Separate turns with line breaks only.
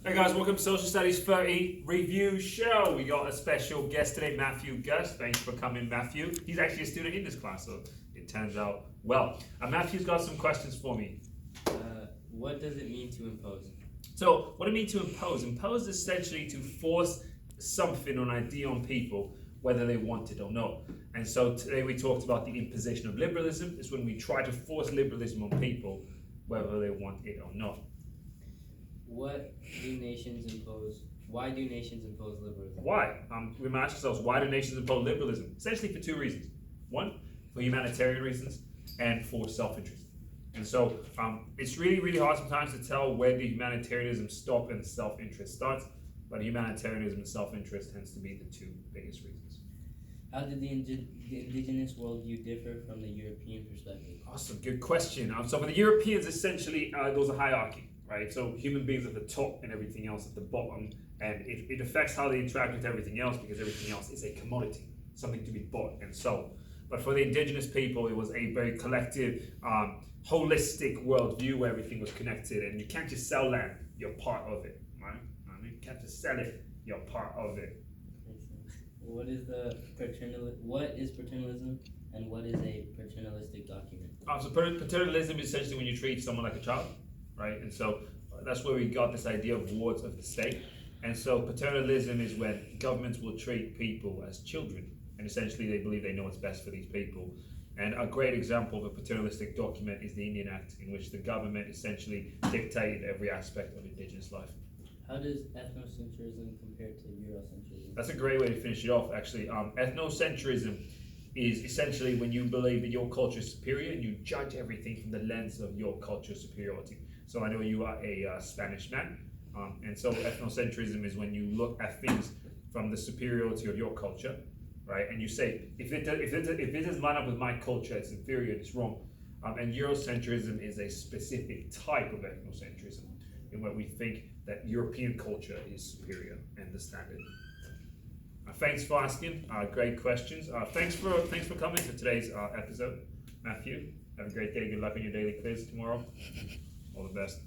Hey guys, welcome to Social Studies 30 Review Show. We got a special guest today, Matthew Gus. Thanks for coming, Matthew. He's actually a student in this class, so it turns out well. Matthew's got some questions for me.
What does it mean to impose?
So, what it means to impose? Impose is essentially to force something or an idea on people, whether they want it or not. And so today we talked about the imposition of liberalism. It's when we try to force liberalism on people, whether they want it or not.
What do nations impose? Why do nations impose liberalism?
Why? We might ask ourselves, why do nations impose liberalism? Essentially for two reasons. One, for humanitarian reasons, and for self-interest. And so it's really, really hard sometimes to tell where the humanitarianism stops and self-interest starts, but humanitarianism and self-interest tends to be the two biggest reasons.
How did the indigenous worldview differ from the European perspective?
Awesome, good question. So for the Europeans, essentially, there was a hierarchy. Right, so human beings at the top and everything else at the bottom, and it affects how they interact with everything else because everything else is a commodity, something to be bought and sold. But for the indigenous people, it was a very collective, holistic worldview where everything was connected, and you can't just sell land; you're part of it. Right? You can't just sell it; you're part of it.
What is paternalism, and what is a paternalistic document?
So paternalism is essentially when you treat someone like a child. Right, and so that's where we got this idea of wards of the state. And so paternalism is when governments will treat people as children, and essentially they believe they know what's best for these people. And a great example of a paternalistic document is the Indian Act, in which the government essentially dictated every aspect of indigenous life.
How does ethnocentrism compare to Eurocentrism?
That's a great way to finish it off, actually. Ethnocentrism is essentially when you believe that your culture is superior and you judge everything from the lens of your culture's superiority. So I know you are a Spanish man, and so ethnocentrism is when you look at things from the superiority of your culture, right? And you say, if it doesn't line up with my culture, it's inferior, it's wrong. And Eurocentrism is a specific type of ethnocentrism, in where we think that European culture is superior and the standard. Thanks for asking. Great questions. Thanks for coming to today's episode, Matthew. Have a great day. Good luck on your daily quiz tomorrow. All the best.